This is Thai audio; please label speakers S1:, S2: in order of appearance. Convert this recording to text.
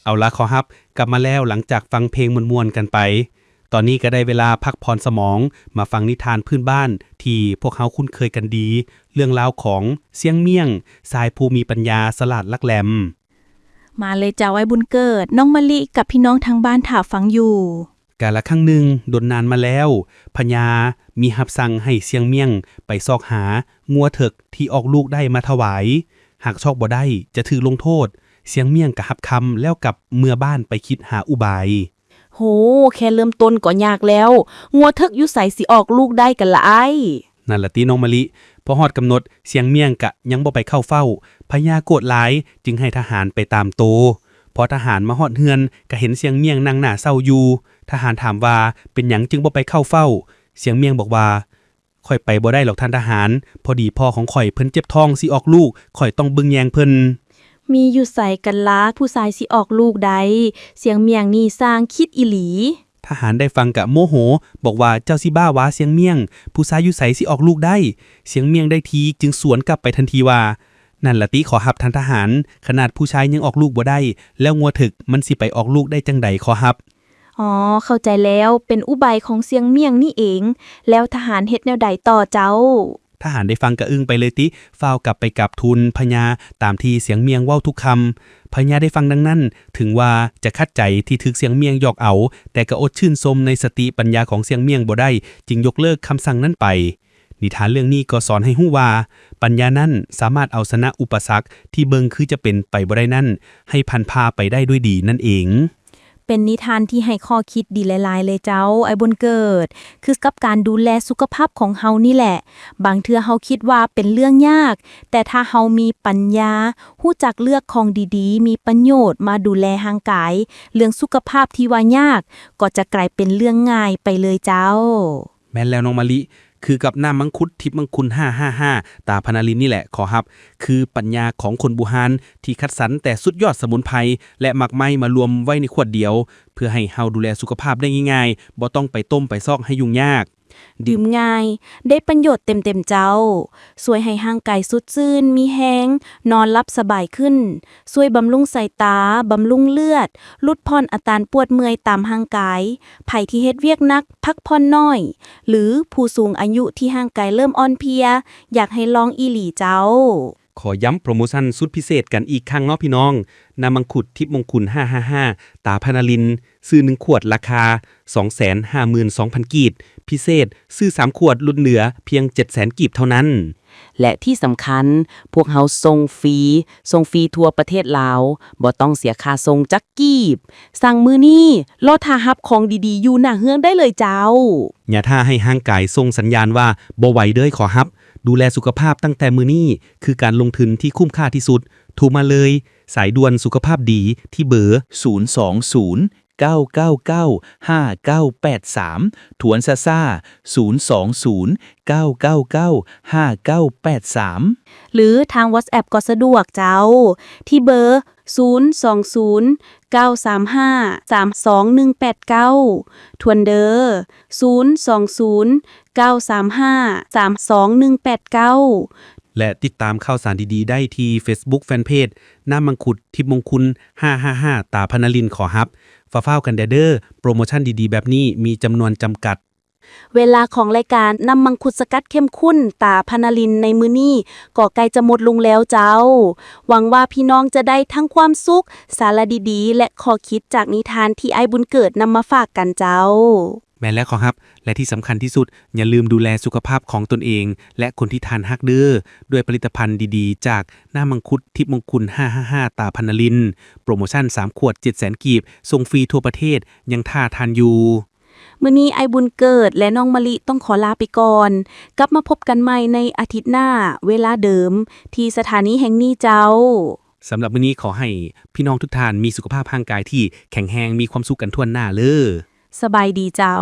S1: เอาละขอฮับกลับมาแล้วหลังจากฟังเพลงม่วนๆกันไปตอนนี้ก็ได้เวลาพักผ่อนสมองมาฟังนิทานพื้นบ้านที่พวกเขาคุ้นเคยกันดีเรื่องราวของเสียงเมี่ยงทรายภูมีปัญญาสลาดลักแหลม
S2: มาเลยจ้าไว้บุญเกิดน้องมะลิกับพี่น้องทางบ้านถ่าฟังอยู่
S1: กาละครั้งหนึ่งโดนนานมาแล้วพญามีรับสั่งให้เสียงเมี่ยงไปซอกหางัวเถิกที่ออกลูกได้มาถวายหากชอกบ่ได้จะถือลงโทษเสียงเมี่ยงกะรับคำแล้วกับเมื่อบ้านไปคิดหาอุบาย
S2: โหแค่เริ่มต้นก็ยากแล้วงัวเถิกอยู่ไสสิออกลูกได้กันละไอ้
S1: นั่นละติน้องมะลิพอฮอดกำหนดเสียงเมี่ยงกะยังบ่ไปเข้าเฝ้าพญาโกรธหลายจึงให้ทหารไปตามโตพอทหารมาฮอดเฮือนก็เห็นเสียงเมี่ยงนั่งหน้าเศร้าอยู่ทหารถามว่าเป็นหยังจึงบ่ไปเข้าเฝ้าเสียงเมี่ยงบอกว่าข่อยไปบ่ได้หรอกท่านทหารพอดีพ่อของข่อยเพิ่นเจ็บท้องสิออกลูกข่อยต้องเบิ่งแยงเพิ่น
S2: มีอยู่ไสกันละผู้ชายสิออกลูกได้เสียงเมียงนี่สร้างคิดอีหลี
S1: ทหารได้ฟังกะโมโหบอกว่าเจ้าสิบ้าวะเสียงเมี่ยงผู้ชายอยู่ไสสิออกลูกได้เสียงเมี่ยงได้ทีจึงสวนกลับไปทันทีว่านั่นละติขอฮับท่านทหารขนาดผู้ชายยังออกลูกบ่ได้แล้วงัวถึกมันสิไปออกลูกได้จังใดขอฮับ
S2: อ๋อเข้าใจแล้วเป็นอุบายของเสียงเมี่ยงนี่เองแล้วทหารเฮ็ดแนวใดต่อเจ้า
S1: ทหารได้ฟังกะอึ้งไปเลยติฟ้าวกลับไปกับทูลพญาตามที่เสียงเมียงเว้าทุกคำพญาได้ฟังดังนั้นถึงว่าจะคัดใจที่ถึกเสียงเมียงหยอกเอาแต่ก็อดชื่นชมในสติปัญญาของเสียงเมียงบ่ได้จึงยกเลิกคำสั่งนั้นไปนิทานเรื่องนี้ก็สอนให้ฮู้ว่าปัญญานั้นสามารถเอาชนะอุปสรรคที่เบิ่งคือจะเป็นไปบ่ได้นั้นให้ผ่านพาไปได้ด้วยดีนั่นเอง
S2: เป็นนิทานที่ให้ข้อคิดดีหลายๆเลยเจ้าไอ้บุญเกิดคือกับการดูแลสุขภาพของเฮานี่แหละบางเทื่อเฮาคิดว่าเป็นเรื่องยากแต่ถ้าเฮามีปัญญาฮู้จักเลือกของดีๆมีประโยชน์มาดูแลร่างกายเรื่องสุขภาพที่ว่ายากก็จะกลายเป็นเรื่องง่ายไปเลยเจ้า
S1: แม่นแล้วน้องมะลิคือกับน้ำมังคุดทิพย์มังคุณ555ตาพนาลินนี่แหละขอฮับคือปัญญาของคนบูฮานที่คัดสรรแต่สุดยอดสมุนไพรและหมักไม้มารวมไว้ในขวดเดียวเพื่อให้เฮาดูแลสุขภาพได้ง่ายๆบ่ต้องไปต้มไปซอกให้ยุ่งยาก
S2: ดื่มง่ายได้ประโยชน์เต็มๆเจ้าช่วยให้ร่างกายสดชื่นมีแรงนอนหลับสบายขึ้นช่วยบำรุงสายตาบำรุงเลือดลดผ่อนอาการปวดเมื่อยตามร่างกายไผที่เฮ็ดเวียกหนักพักผ่อนน้อยหรือผู้สูงอายุที่ร่างกายเริ่มอ่อนเพลียอยากให้ลองอีหลีเจ้า
S1: ขอย้ำโปรโมชั่นสุดพิเศษกันอีกครั้งเนาะพี่น้องน้ำมังคุดทิพย์มงคุณ555ตาพนาลินซื้อ1ขวดราคา 252,000 กีบพิเศษซื้อ3ขวดลดเหลือเพียง 700,000 กีบเท่านั้น
S3: และที่สำคัญพวกเฮาส่งฟรีทั่วประเทศลาวบ่ต้องเสียค่าส่งจักกีบสั่งมื้อนี้รอท่ารับของดีๆอยู่หน้าเฮือนได้เลยเจ้า
S1: อย่าท่าให้ร่างกายส่งสัญญาณว่าบ่ไหวเด้อขอรับดูแลสุขภาพตั้งแต่มื้อนี้คือการลงทุนที่คุ้มค่าที่สุดโทรมาเลยสายด่วนสุขภาพดีที่เบอร์020 999 5983ทวนซ่า020 999 5983
S2: หรือทาง WhatsApp ก็สะดวกเจ้าที่เบอร์020 935 32189ทวนเดอร์020 935 32189
S1: และติดตามข่าวสารดีๆได้ที่ Facebook Fanpage น้ำมังคุดทิพย์มงคุณ555ตาพนาลินขอฮับฟ้าวๆกันเด้อโปรโมชั่นดีๆแบบนี้มีจำนวนจำกัด
S2: เวลาของรายการน้ำมังคุดสกัดเข้มข้นตาพนาลินในมื้อนี้ก็ใกล้จะหมดลงแล้วเจ้าหวังว่าพี่น้องจะได้ทั้งความสุขสาระดีๆและข้อคิดจากนิทานที่ไอ้บุญเกิดนำมาฝากกันเจ้า
S1: แม่นแล้วขอครับและที่สำคัญที่สุดอย่าลืมดูแลสุขภาพของตนเองและคนที่ทานฮักเด้อด้วยผลิตภัณฑ์ดีๆจากน้ำมังคุดทิพย์มงคุณ555ตาพนาลินโปรโมชั่น3ขวด 700,000 กีบส่งฟรีทั่วประเทศยังท่าทานอยู่
S2: มื้อนี้ไอบุญเกิดและน้องมะลิต้องขอลาไปก่อนกลับมาพบกันใหม่ในอาทิตย์หน้าเวลาเดิมที่สถานีแห่งนี้เจ้า
S1: สำหรับมื้อนี้ขอให้พี่น้องทุกท่านมีสุขภาพร่างกายที่แข็งแรงมีความสุขกันทั่วหน้าเลย
S2: สบายดีเจ้า